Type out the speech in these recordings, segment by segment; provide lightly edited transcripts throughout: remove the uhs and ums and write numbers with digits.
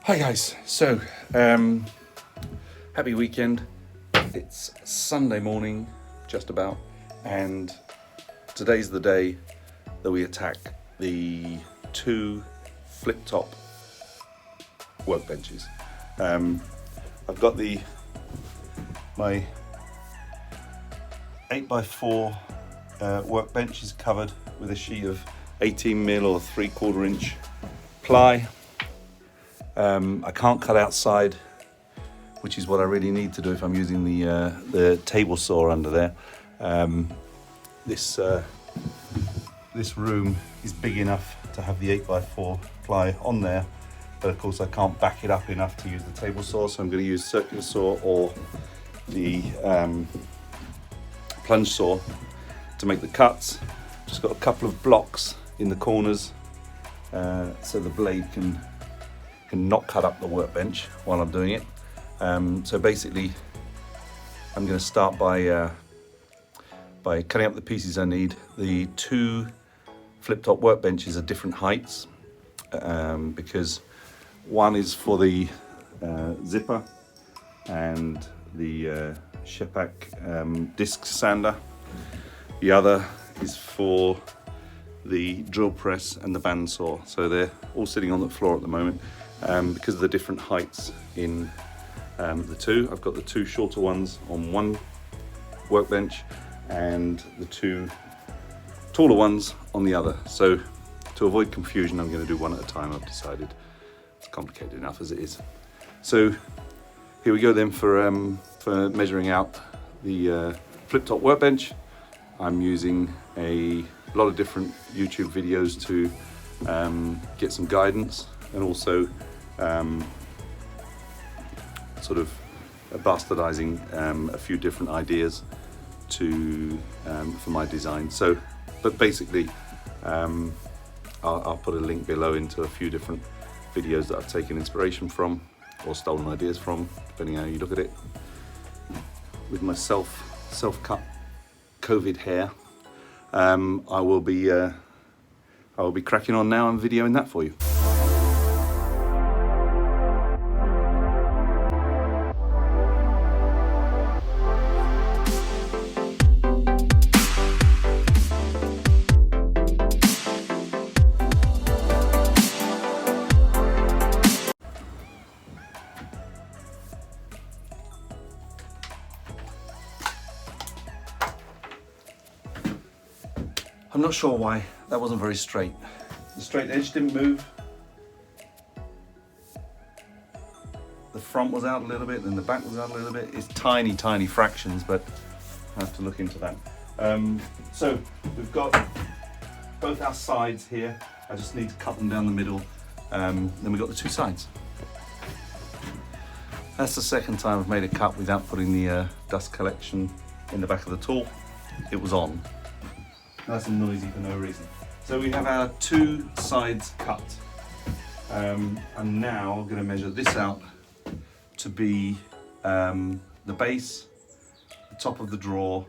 Hi guys, so happy weekend. It's Sunday morning, just about, and today's the day that we attack the two flip-top workbenches. I've got my 8x4 workbench is covered with a sheet of 18mm or 3/4 inch ply. I can't cut outside, which is what I really need to do if I'm using the table saw under there. This room is big enough to have the 8x4 ply on there, but of course I can't back it up enough to use the table saw, so I'm going to use circular saw or the plunge saw to make the cuts. Just got a couple of blocks in the corners so the blade can not cut up the workbench while I'm doing it. So basically I'm going to start by cutting up the pieces I need. The two flip-top workbenches are different heights because one is for the zipper and the Schepach disc sander. The other is for the drill press and the bandsaw. So they're all sitting on the floor at the moment. Because of the different heights in the two. I've got the two shorter ones on one workbench and the two taller ones on the other. So to avoid confusion, I'm going to do one at a time. I've decided it's complicated enough as it is. So here we go then for measuring out the flip-top workbench. I'm using a lot of different YouTube videos to get some guidance, and also sort of bastardizing a few different ideas for my design. So, but basically, I'll put a link below into a few different videos that I've taken inspiration from or stolen ideas from, depending on how you look at it. With my self-cut COVID hair, I will be cracking on now and videoing that for you. I'm not sure why that wasn't very straight. The straight edge didn't move. The front was out a little bit, and the back was out a little bit. It's tiny, tiny fractions, but I have to look into that. So we've got both our sides here. I just need to cut them down the middle. Then we've got the two sides. That's the second time I've made a cut without putting the dust collection in the back of the tool. It was on. Nice and noisy for no reason. So we have our two sides cut. I'm now going to measure this out to be the base, the top of the drawer,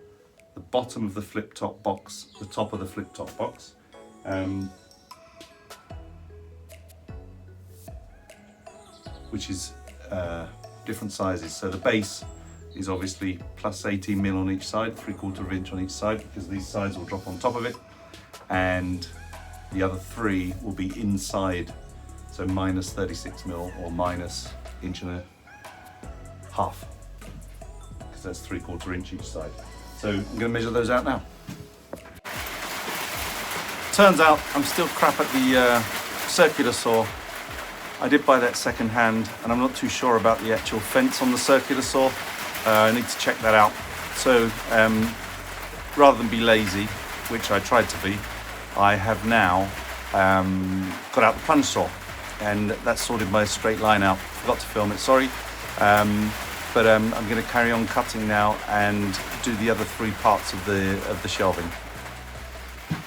the bottom of the flip-top box, the top of the flip-top box. Which is different sizes. So the base is obviously plus 18mm on each side, 3/4 inch on each side, because these sides will drop on top of it, and the other three will be inside, so minus 36mm or minus 1.5 inches, because that's 3/4 inch each side. So I'm going to measure those out now. Turns out I'm still crap at the circular saw. I did buy that second hand, and I'm not too sure about the actual fence on the circular saw. I need to check that out. So rather than be lazy, which I tried to be, I have now got out the plunge saw, and that sorted my straight line out. Forgot to film it, sorry. But I'm going to carry on cutting now and do the other three parts of the shelving.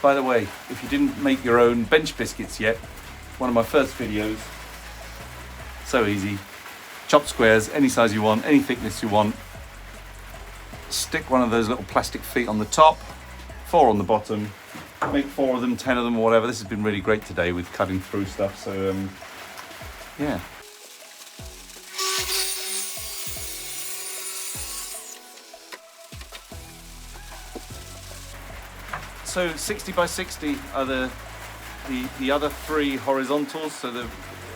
By the way, if you didn't make your own bench biscuits yet, one of my first videos, so easy. Chop squares, any size you want, any thickness you want. Stick one of those little plastic feet on the top, 4 on the bottom. Make 4 of them, 10 of them, or whatever. This has been really great today with cutting through stuff. So yeah. So 60 by 60 are the other 3 horizontals. So the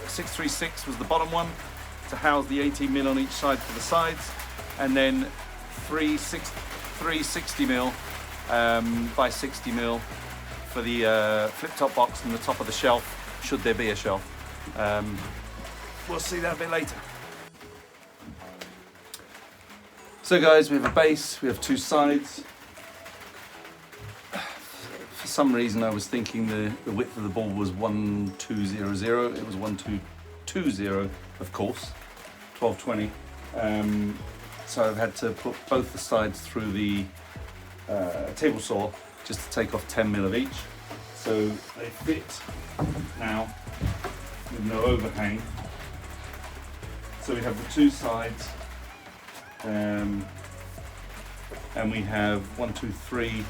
636 was the bottom one to house the 18mm on each side for the sides, and then 360mm by 60mm for the flip-top box on the top of the shelf, should there be a shelf. We'll see that a bit later. So guys, we have a base, we have 2 sides. For some reason I was thinking the width of the board was 1200, it was 1220 of course, 1220. So I've had to put both the sides through the table saw just to take off 10mm of each. So they fit now with no overhang. So we have the 2 sides, and we have 1, 2, 3.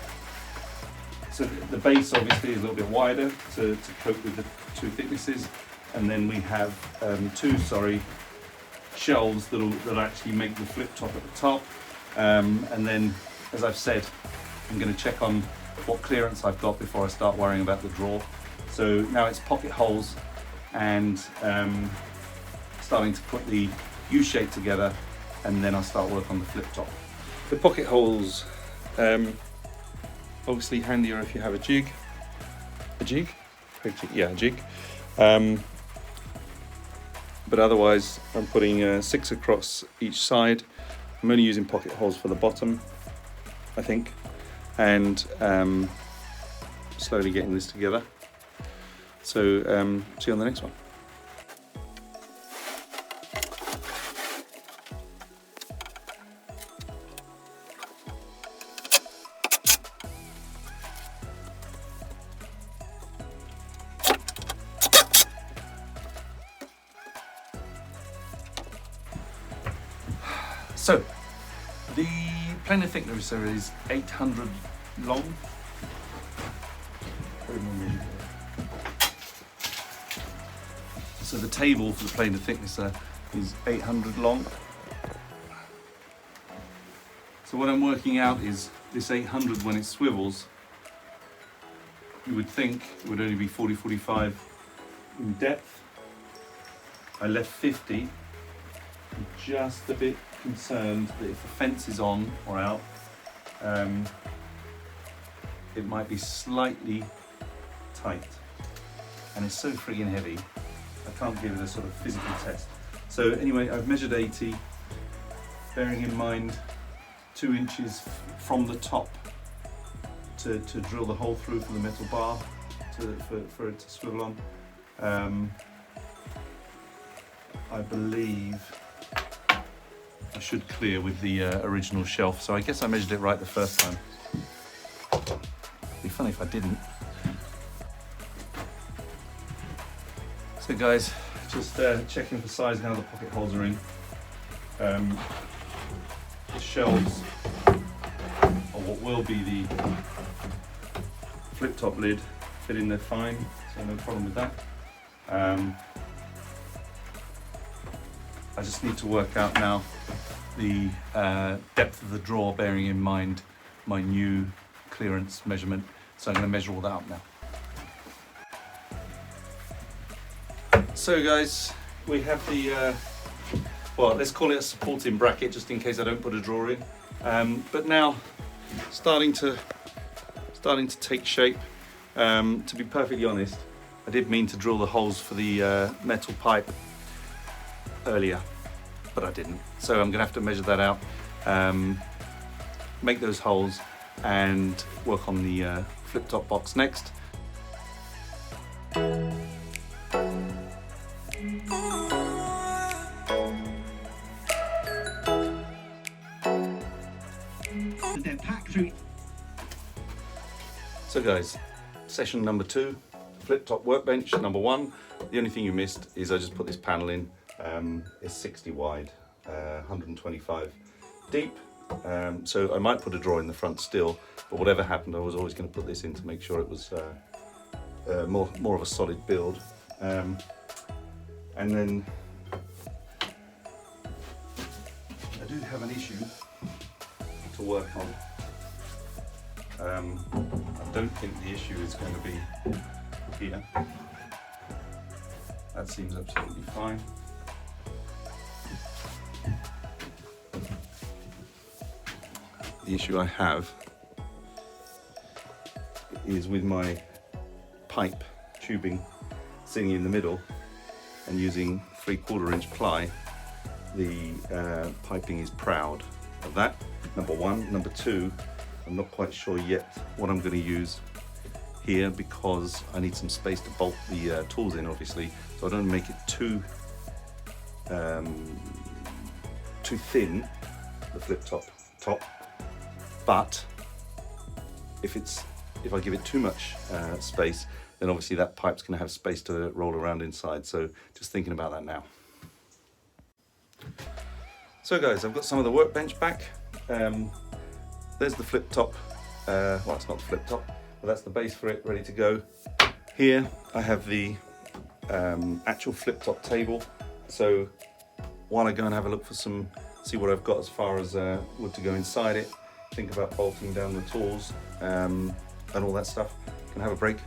So the base obviously is a little bit wider to cope with the 2 thicknesses, and then we have 2 shelves that'll actually make the flip top at the top, and then, as I've said, I'm going to check on what clearance I've got before I start worrying about the drawer. So now it's pocket holes and starting to put the U-shape together, and then I'll start work on the flip top. The pocket holes, obviously handier if you have a jig. A jig? Yeah, a jig. But otherwise I'm putting 6 across each side. I'm only using pocket holes for the bottom, I think, and slowly getting this together. So see you on the next one. So, the planer thicknesser is 800 long. So the table for the planer thicknesser is 800 long. So what I'm working out is this 800, when it swivels, you would think it would only be 40-45 in depth. I left 50. I'm just a bit concerned that if the fence is on or out, it might be slightly tight, and it's so friggin' heavy I can't give it a sort of physical test. So anyway, I've measured 80, bearing in mind 2 inches from the top to drill the hole through for the metal bar for it to swivel on. I believe I should clear with the original shelf, so I guess I measured it right the first time. It'd be funny if I didn't. So guys, just checking for size now the pocket holes are in. The shelves are what will be the flip top lid, fit in there fine, so no problem with that. I just need to work out now the depth of the drawer, bearing in mind my new clearance measurement. So I'm going to measure all that up now. So guys, we have the, well, let's call it a supporting bracket just in case I don't put a drawer in. But now starting to take shape. To be perfectly honest, I did mean to drill the holes for the metal pipe earlier, but I didn't. So I'm gonna have to measure that out, make those holes, and work on the flip top box next. So guys, session number 2, flip top workbench number 1. The only thing you missed is I just put this panel in. It's 60 wide, 125 deep. So I might put a drawer in the front still, but whatever happened, I was always going to put this in to make sure it was more of a solid build. And then I do have an issue to work on. I don't think the issue is going to be here. That seems absolutely fine. The issue I have is with my pipe tubing sitting in the middle and using 3/4 inch ply. The piping is proud of that, number one. Number two, I'm not quite sure yet what I'm going to use here because I need some space to bolt the tools in, obviously, so I don't make it too thin, the flip top, but if I give it too much space, then obviously that pipe's going to have space to roll around inside, so just thinking about that now. So guys, I've got some of the workbench back. There's the flip top, well, it's not the flip top, but that's the base for it, ready to go. Here I have the actual flip top table, so while I go and have a look for see what I've got as far as wood to go inside it, think about bolting down the tools and all that stuff, can have a break,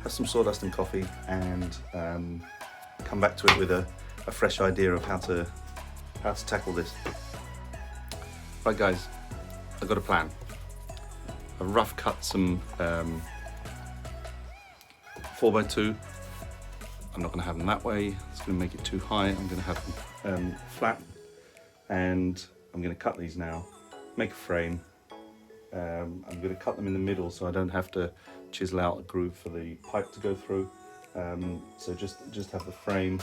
have some sawdust and coffee, and come back to it with a fresh idea of how to tackle this. Right guys, I've got a plan. I've rough cut some 4x2. I'm not going to have them that way, it's going to make it too high. I'm going to have them flat, and I'm going to cut these now, make a frame. I'm going to cut them in the middle so I don't have to chisel out a groove for the pipe to go through. So just have the frame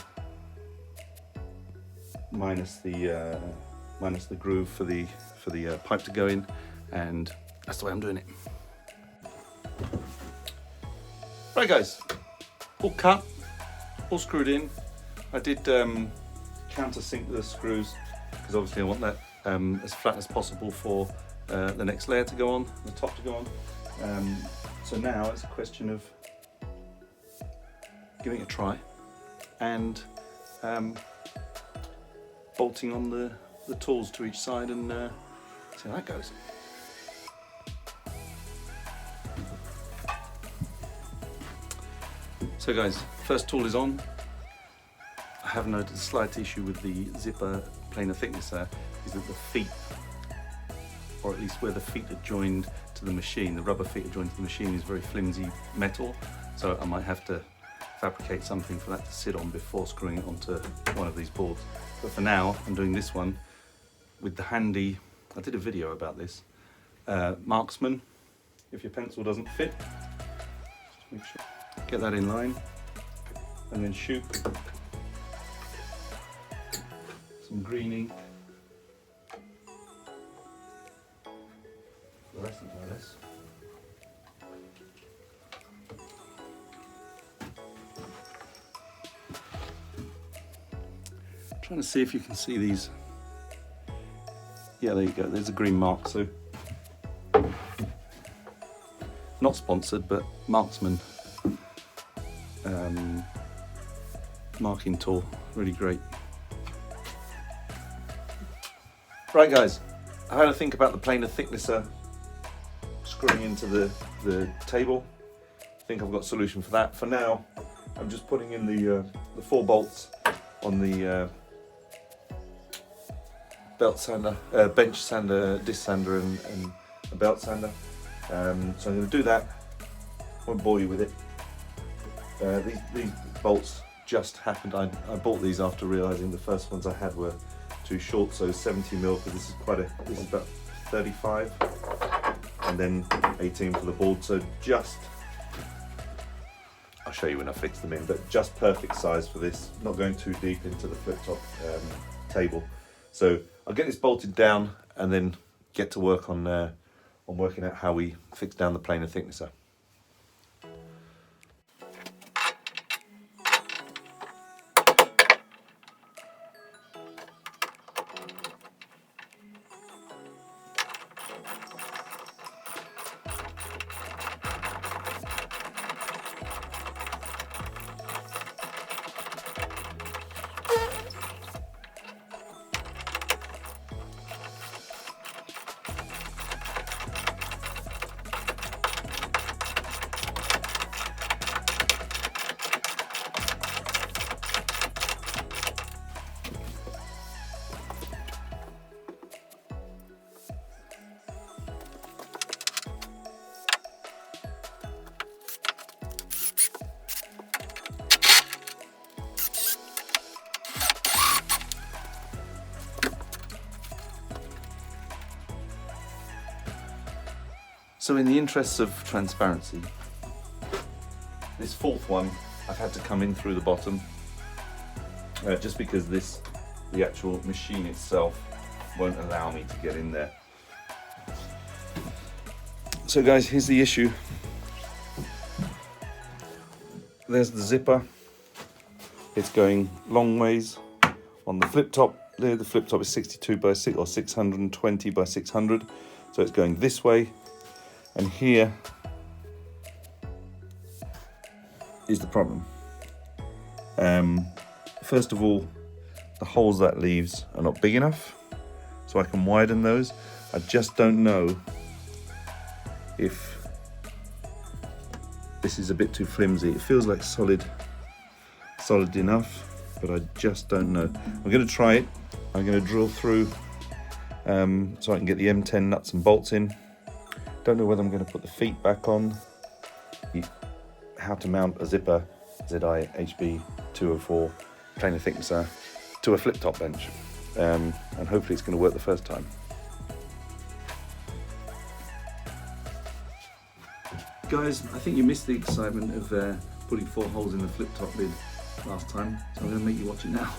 minus the groove for the pipe to go in, and that's the way I'm doing it. Right guys, all cut, all screwed in. I did countersink the screws because obviously I want that as flat as possible for the next layer to go on, the top to go on. So now it's a question of giving it a try and bolting on the tools to each side and see how that goes. So guys, first tool is on. I have noted a slight issue with the zipper planer thicknesser is that the feet, or at least where the feet are joined to the machine, the rubber feet are joined to the machine, is very flimsy metal, so I might have to fabricate something for that to sit on before screwing it onto one of these boards. But for now, I'm doing this one with the handy, I did a video about this, marksman. If your pencil doesn't fit, just make sure, get that in line, and then shoot some green ink. Fluorescent like this. Trying to see if you can see these. Yeah, there you go, there's a green mark. So not sponsored, but Marksman marking tool, really great. Right guys, I had to think about the planer thicknesser screwing into the table. I think I've got a solution for that. For now, I'm just putting in the 4 bolts on the belt sander, bench sander, disc sander, and a belt sander. So I'm going to do that. Won't bore you with it. These bolts just happened. I bought these after realising the first ones I had were too short, so 70mm, because this is about 35, and then 18 for the board. So just, I'll show you when I fix them in, but just perfect size for this. Not going too deep into the flip top table. So I'll get this bolted down and then get to work on working out how we fix down the planer thicknesser. So in the interests of transparency, this fourth one I've had to come in through the bottom, just because the actual machine itself won't allow me to get in there. So guys, here's the issue. There's the zipper. It's going long ways on the flip top. There, the flip top is 62 by 6 or 620 by 600. So it's going this way. And here is the problem. First of all, the holes that leaves are not big enough, so I can widen those. I just don't know if this is a bit too flimsy. It feels like solid enough, but I just don't know. I'm going to try it. I'm going to drill through so I can get the M10 nuts and bolts in. Don't know whether I'm going to put the feet back on. How to mount a zipper ZI HB 204 planer thicknesser to a flip top bench, and hopefully it's going to work the first time. Guys, I think you missed the excitement of putting 4 holes in the flip top lid last time, so I'm going to make you watch it now.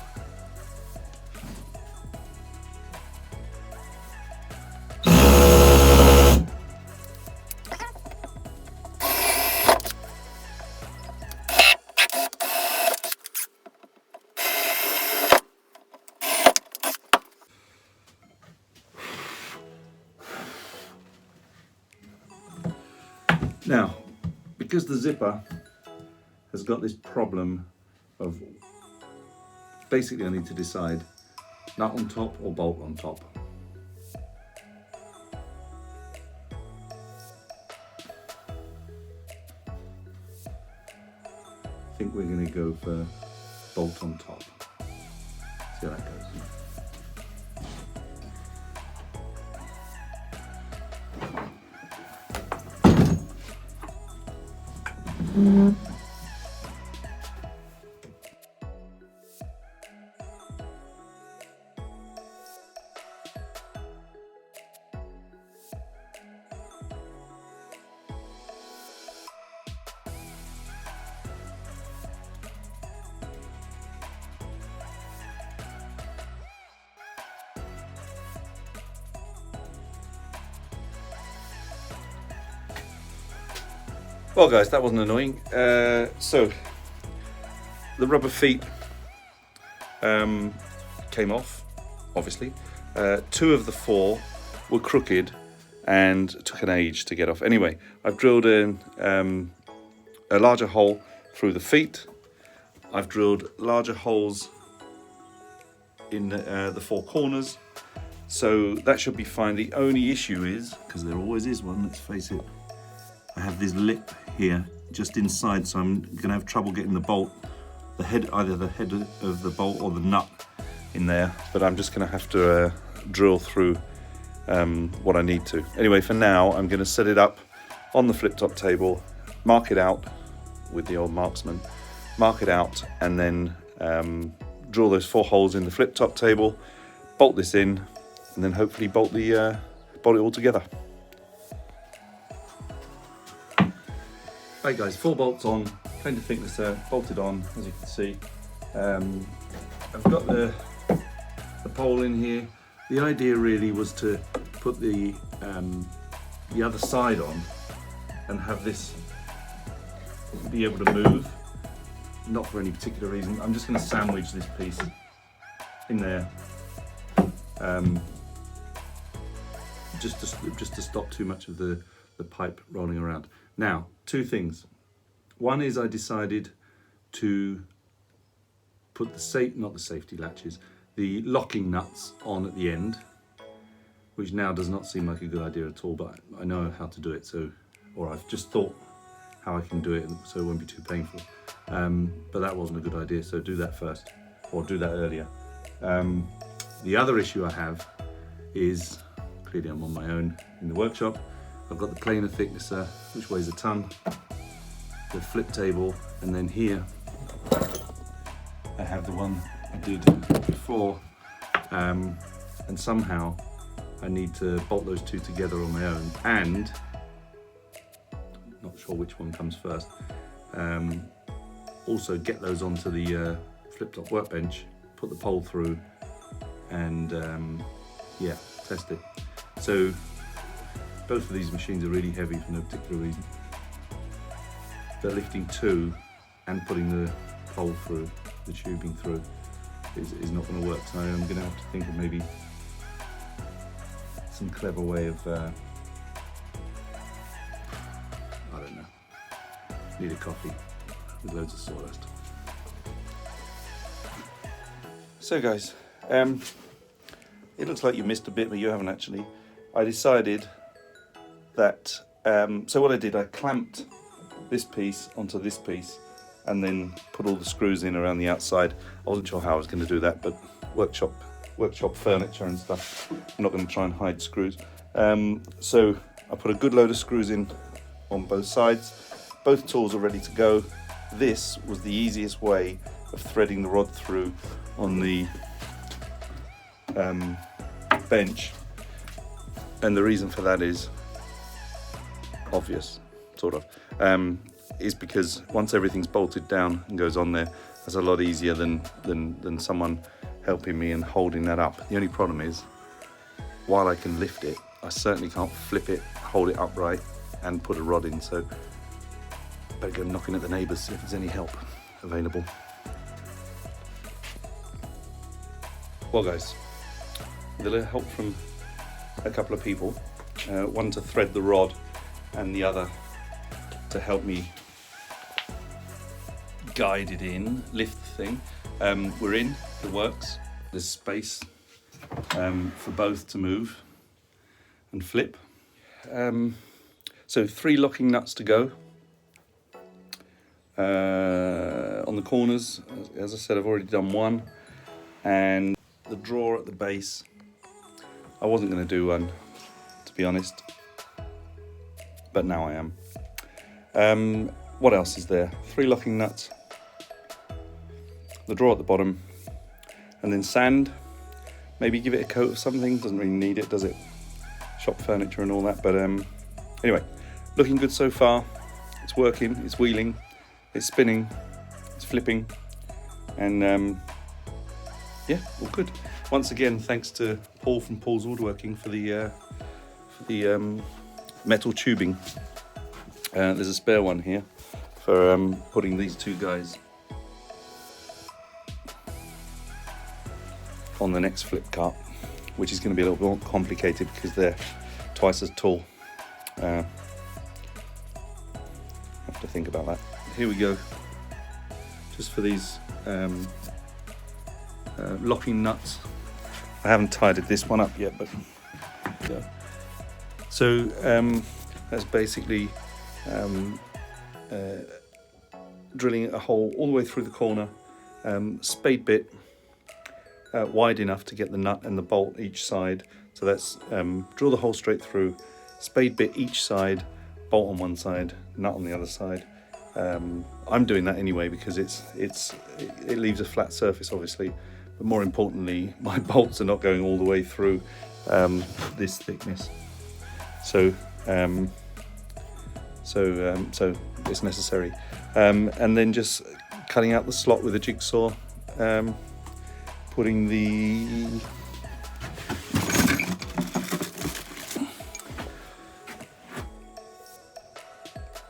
Now, because the zipper has got this problem of, basically I need to decide nut on top or bolt on top. I think we're going to go for bolt on top. See how that goes. Well guys, that wasn't annoying. So the rubber feet came off, obviously. 2 of the 4 were crooked and took an age to get off. Anyway, I've drilled in a larger hole through the feet. I've drilled larger holes in the 4 corners. So that should be fine. The only issue is, because there always is one, let's face it, I have this lip here just inside, so I'm going to have trouble getting the bolt, the head, either the head of the bolt or the nut in there, but I'm just going to have to drill through what I need to. Anyway, for now, I'm going to set it up on the flip top table, mark it out with the old marksman, mark it out, and then drill those 4 holes in the flip top table, bolt this in, and then hopefully bolt it all together. Right guys, 4 bolts on, planer thicknesser bolted on, as you can see. I've got the pole in here. The idea really was to put the other side on and have this be able to move, not for any particular reason. I'm just going to sandwich this piece in there, just to stop too much of the pipe rolling around. Now, 2 things. One is I decided to put the locking nuts on at the end, which now does not seem like a good idea at all, but I know how to do it, or I've just thought how I can do it so it won't be too painful. But that wasn't a good idea, so do that first, or do that earlier. The other issue I have is, clearly I'm on my own in the workshop. I've got the planer thicknesser, which weighs a ton, the flip table, and then here I have the one I did before, and somehow I need to bolt those 2 together on my own, and not sure which one comes first. Also get those onto the flip-top workbench, put the pole through, and yeah, test it. So both of these machines are really heavy for no particular reason. But lifting two and putting the pole through, the tubing through, is not going to work. So I'm going to have to think of maybe some clever way of, I don't know, need a coffee with loads of sawdust. So guys, it looks like you missed a bit, but you haven't actually. I decided that, so what I did, I clamped this piece onto this piece and then put all the screws in around the outside. I wasn't sure how I was going to do that, but workshop furniture and stuff, I'm not going to try and hide screws. So I put a good load of screws in on both sides. Both tools are ready to go. This was the easiest way of threading the rod through on the bench, and the reason for that is obvious, sort of, is because once everything's bolted down and goes on there, that's a lot easier than someone helping me and holding that up. The only problem is, while I can lift it, I certainly can't flip it, hold it upright and put a rod in, so better go knocking at the neighbours, see if there's any help available. Well guys, with a little help from a couple of people, one to thread the rod and the other to help me guide it in, lift the thing. We're in, it works. There's space for both to move and flip. So 3 locking nuts to go. On the corners, as I said, I've already done one. And the drawer at the base, I wasn't going to do one, to be honest, but now I am. What else is there? 3 locking nuts, the drawer at the bottom, and then sand. Maybe give it a coat of something, doesn't really need it, does it? Shop furniture and all that, but anyway, looking good so far. It's working, it's wheeling, it's spinning, it's flipping, and yeah, all good. Once again, thanks to Paul from Paul's Woodworking for the metal tubing. There's a spare one here for putting these 2 guys on the next flip cart, which is going to be a little more complicated because they're twice as tall. Have to think about that. Here we go. Just for these locking nuts. I haven't tidied this one up yet, but so that's basically drilling a hole all the way through the corner, spade bit wide enough to get the nut and the bolt each side. So that's drill the hole straight through, spade bit each side, bolt on one side, nut on the other side. I'm doing that anyway because it leaves a flat surface, obviously, but more importantly, my bolts are not going all the way through this thickness. So it's necessary. And then just cutting out the slot with a jigsaw, putting the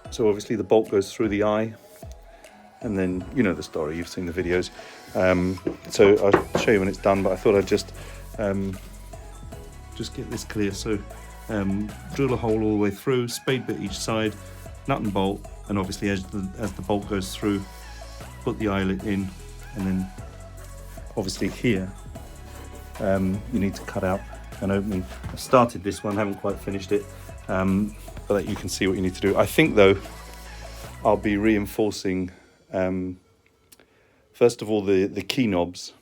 so obviously the bolt goes through the eye, and then you know the story, you've seen the videos. So I'll show you when it's done, but I thought I'd just get this clear. So drill a hole all the way through, spade bit each side, nut and bolt, and obviously as the bolt goes through, put the eyelet in, and then obviously here you need to cut out an opening. I started this one, haven't quite finished it, but that you can see what you need to do. I think though I'll be reinforcing, first of all, the key knobs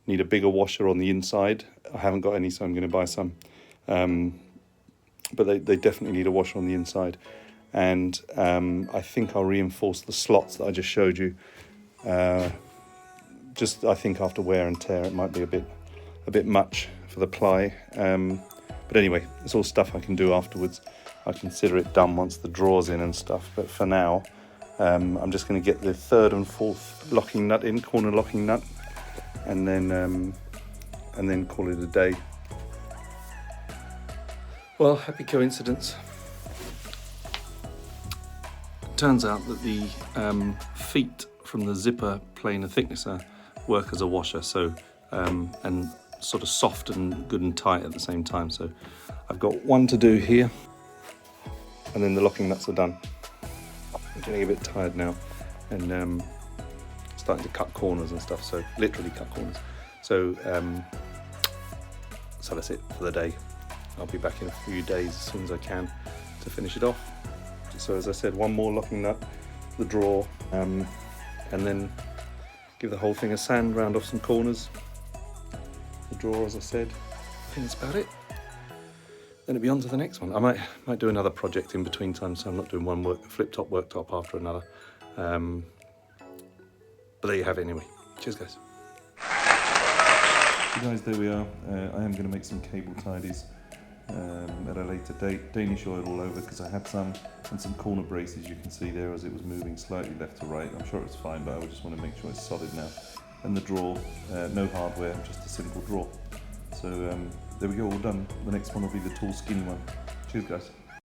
need a bigger washer on the inside. I haven't got any, so I'm going to buy some, but they definitely need a washer on the inside. And I think I'll reinforce the slots that I just showed you. Just I think after wear and tear it might be a bit much for the ply, but anyway, it's all stuff I can do afterwards. I consider it done once the drawer's in and stuff. But for now, I'm just going to get the third and fourth locking nut in, corner locking nut, and then call it a day. Well, happy coincidence. It turns out that the feet from the zipper planer thicknesser work as a washer, so and sort of soft and good and tight at the same time. So I've got one to do here, and then the locking nuts are done. I'm getting a bit tired now, and starting to cut corners and stuff. So literally cut corners. So that's it for the day. I'll be back in a few days as soon as I can to finish it off. So as I said, one more locking nut, the drawer, and then give the whole thing a sand, round off some corners. The drawer, as I said, I think that's about it. Then it'll be on to the next one. I might do another project in between times, so I'm not doing one flip top worktop after another. But there you have it anyway. Cheers, guys. So guys, there we are. I am going to make some cable tidies at a later date. Danish oil all over because I had some, and some corner braces you can see there as it was moving slightly left to right. I'm sure it's fine, but I just want to make sure it's solid now. And the drawer, no hardware, just a simple drawer. So there we go, all done. The next one will be the tall, skinny one. Cheers, guys.